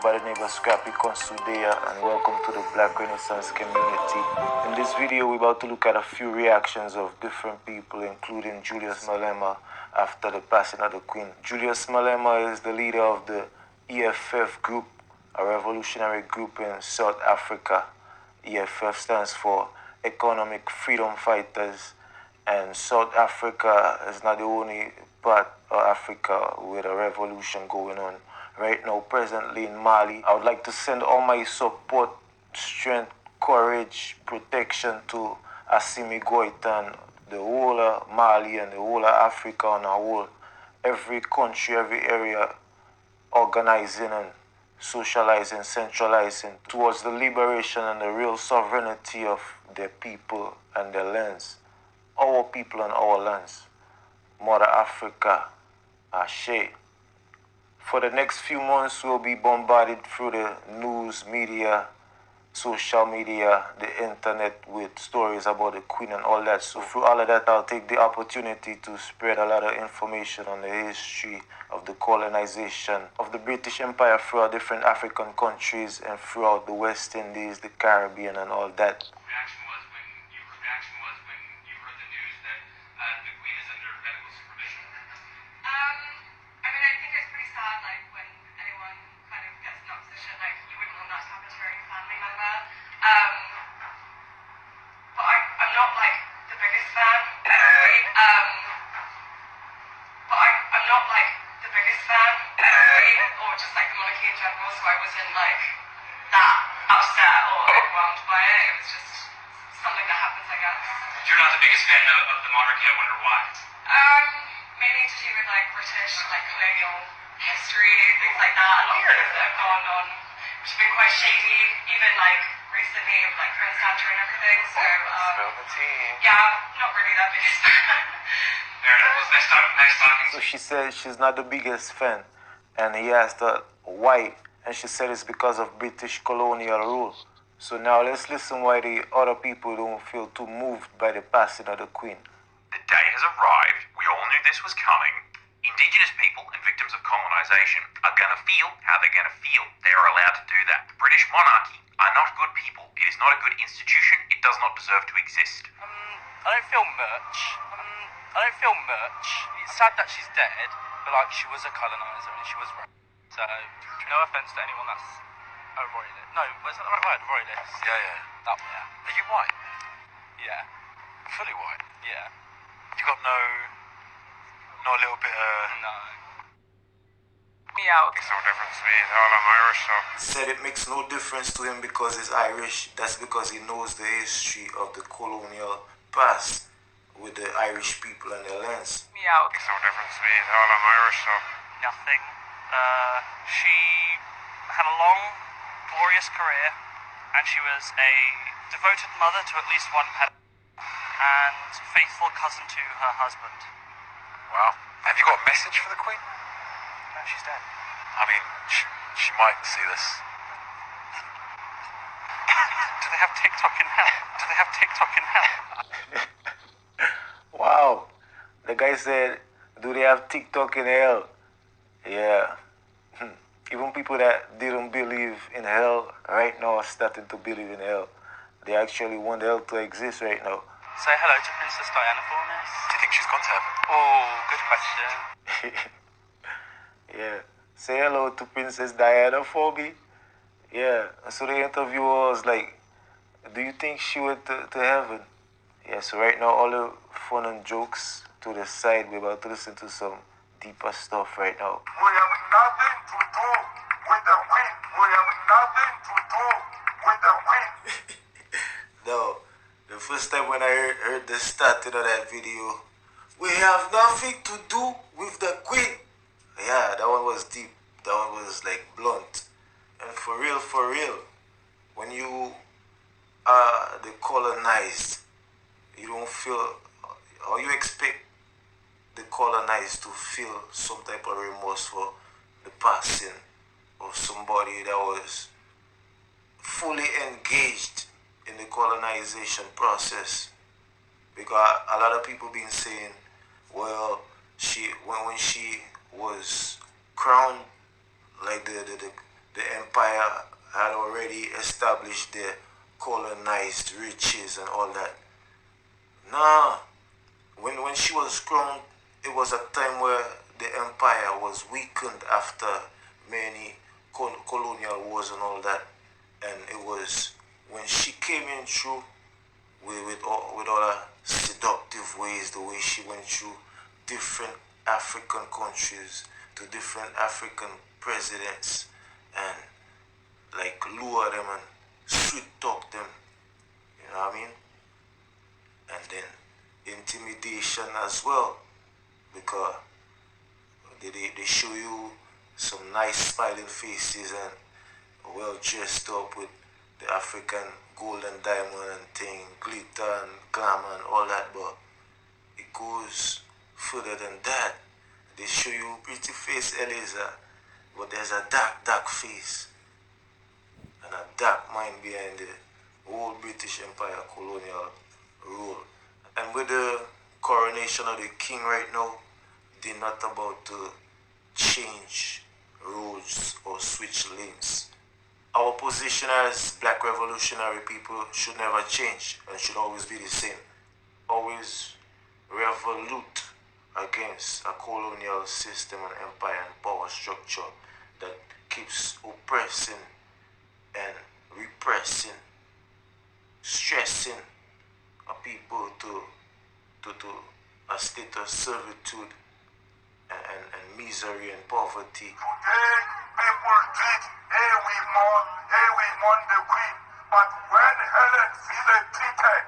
By the name of Scrappy Consudea, and welcome to the Black Renaissance community. In this video, we're about to look at a few reactions of different people, including Julius Malema after the passing of the Queen. Julius Malema is the leader of the EFF group, a revolutionary group in South Africa. EFF stands for Economic Freedom Fighters, and South Africa is not the only part of Africa with a revolution going on right now, presently in Mali. I would like to send all my support, strength, courage, protection to Assimi Goitan, the whole of Mali and the whole of Africa on a whole. Every country, every area organizing and socializing, centralizing towards the liberation and the real sovereignty of their people and their lands. Our people and our lands. Mother Africa, Ashe. For the next few months, we'll be bombarded through the news, media, social media, the internet with stories about the Queen and all that. So through all of that, I'll take the opportunity to spread a lot of information on the history of the colonization of the British Empire throughout different African countries and throughout the West Indies, the Caribbean and all that. But I'm not like the biggest fan. I'm not like the biggest fan, or just like the monarchy in general. So I wasn't like that upset or overwhelmed by it. It was just something that happens, I guess. You're not the biggest fan of the monarchy. I wonder why. Mainly to do with like British like colonial history, things like that. A lot of things that have gone on, which have been quite shady, even like recently with like Prince Andrew and everything. So yeah, I'm not really that biggest fan. Fair enough. Well, nice talking. So she said she's not the biggest fan, and he asked her why, and she said it's because of British colonial rule. So now let's listen why the other people don't feel too moved by the passing of the Queen. The day has arrived. We all knew this was coming. Indigenous people and victims of colonisation are going to feel how they're going to feel. They are allowed to do that. The British monarchy are not good people. It is not a good institution. It does not deserve to exist. I don't feel much. It's sad that she's dead, but like she was a coloniser and she was raped. So no offence to anyone that's a royalist. No, was that the right word? Royalist. Yeah. That one. Yeah. Are you white? Yeah. Fully white? Yeah. You got no a little bit No. Me out. Makes no difference to me. Hell, I'm Irish, so. Said it makes no difference to him because he's Irish. That's because he knows the history of the colonial past with the Irish people and their lands. Me out. Makes no difference to me. Hell, I'm Irish, so. Nothing. She had a long, glorious career, and she was a devoted mother to at least one pet and faithful cousin to her husband. Wow. Have you got a message for the Queen? No, she's dead. I mean, she might see this. Do they have TikTok in hell? Wow. The guy said, do they have TikTok in hell? Yeah. Even people that didn't believe in hell right now are starting to believe in hell. They actually want hell to exist right now. Say hello to Princess Diana for me. Do you think she's gone to heaven? Oh, good question. Yeah. Say hello to Princess Diana for me. Yeah. So the interviewer was like, do you think she went to heaven? Yeah, so right now all the fun and jokes to the side. We're about to listen to some deeper stuff right now. We have nothing to do with the Queen. We have nothing to do with the Queen. No, the first time when I heard the starting of that video, we have nothing to do with the Queen. Yeah, that one was deep. That one was like blunt. And for real, when you are the colonized, you don't feel, or you expect the colonized to feel some type of remorse for the passing of somebody that was fully engaged in the colonization process. Because a lot of people been saying, well, when she was crowned like the empire had already established their colonized riches and all that. Nah, when she was crowned, it was a time where the empire was weakened after many colonial wars and all that. And it was when she came in through with all her seductive ways, the way she went through different African countries to different African presidents and like lure them and sweet talk them, you know what I mean? And then intimidation as well, because they show you some nice smiling faces and well dressed up with the African gold and diamond and thing, glitter and glamour and all that, but it goes further than that. They show you pretty face Eliza, but there's a dark face and a dark mind behind the whole British Empire colonial rule. And with the coronation of the king right now, they're not about to change roads or switch lanes. Our position as black revolutionary people should never change and should always be the same. Always revolute against a colonial system and empire and power structure that keeps oppressing and repressing, stressing a people to a state of servitude and misery and poverty. Today, people did, hey, we mourn the queen. But when Helen Zille tweeted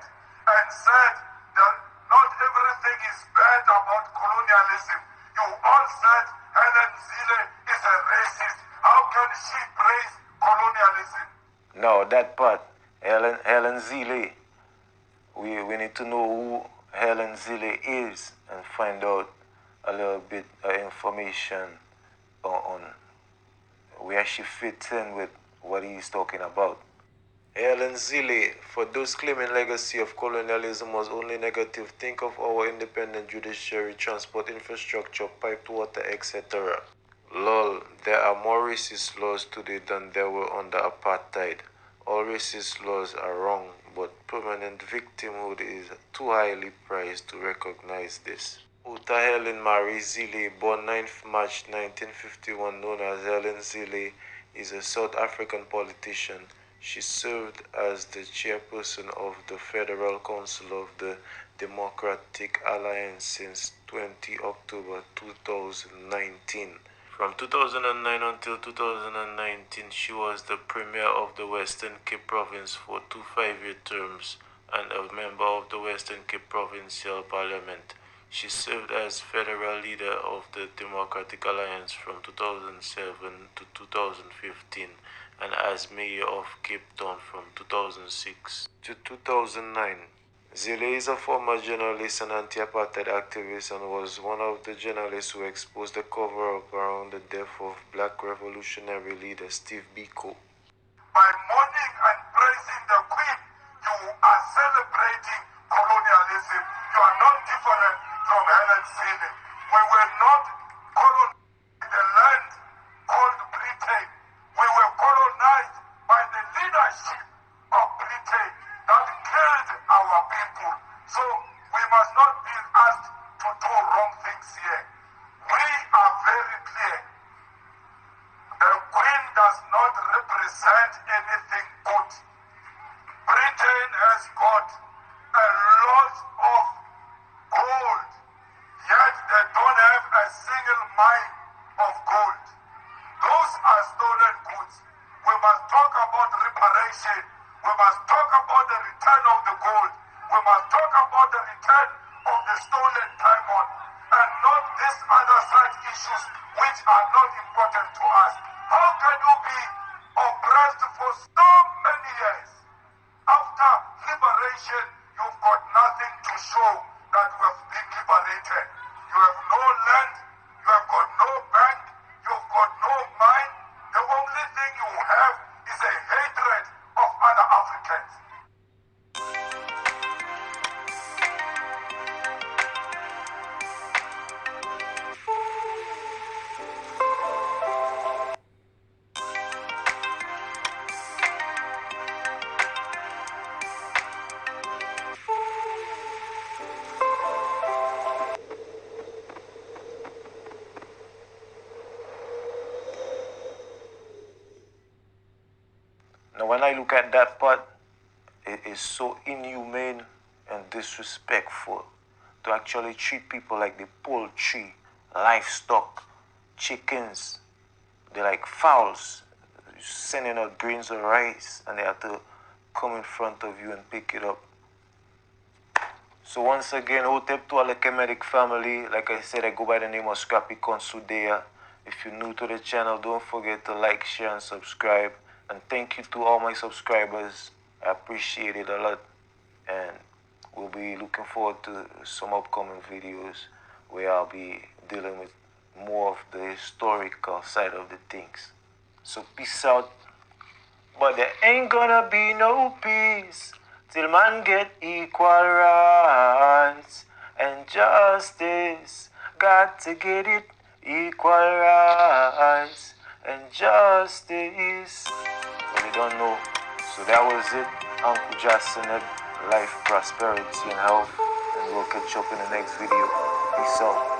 and said that not everything is bad about colonialism, you all said Helen Zille is a racist. How can she praise colonialism? No, that part, Helen Zille. We need to know who Helen Zille is and find out a little bit of information on where she fits in with what he's talking about. Helen Zille, for those claiming legacy of colonialism was only negative, think of our independent judiciary, transport infrastructure, piped water, etc. Lol, there are more racist laws today than there were under apartheid. All racist laws are wrong, but permanent victimhood is too highly priced to recognize this. Uta Helen Marie Zille, born 9th March 1951, known as Helen Zille, is a South African politician. She served as the chairperson of the Federal Council of the Democratic Alliance since 20 October 2019. From 2009 until 2019, she was the Premier of the Western Cape Province for 2 5-year terms and a member of the Western Cape Provincial Parliament. She served as federal leader of the Democratic Alliance from 2007 to 2015 and as mayor of Cape Town from 2006 to 2009. Zille is a former journalist and anti-apartheid activist and was one of the journalists who exposed the cover-up around the death of black revolutionary leader Steve Biko. By mourning and praising the queen, you are celebrating colonialism. You are not different from Helen Zille. We were not colonized in the land called Britain. We were colonized by the leadership of Britain that killed our people. So we must not be asked to do wrong things here. We are very clear. The queen does not represent anything good. Britain has got a lot of gold, yet they don't have a single mine of gold. Those are stolen goods. We must talk about reparation. We must talk about the return of the gold. We must talk about the return of the stolen diamond and not these other side issues which are not important to us. How can you be oppressed for so many years? After liberation, you've got nothing to show that we have been liberated. You have no land, you have got no bank, you've got no mine. The only thing you have is a hatred of other Africans. Now, when I look at that part, it is so inhumane and disrespectful to actually treat people like the poultry, livestock, chickens. They're like fowls, sending out grains of rice, and they have to come in front of you and pick it up. So once again, hotep to all the Kemetic family. Like I said, I go by the name of Scrappy Consudea. If you're new to the channel, don't forget to like, share, and subscribe. And thank you to all my subscribers. I appreciate it a lot. And we'll be looking forward to some upcoming videos where I'll be dealing with more of the historical side of the things. So peace out. But there ain't gonna be no peace till man get equal rights and justice. Got to get it, equal rights and justice. But you don't know. So that was it. Uncle Jackson, life, prosperity, and health. And we'll catch up in the next video. Peace out.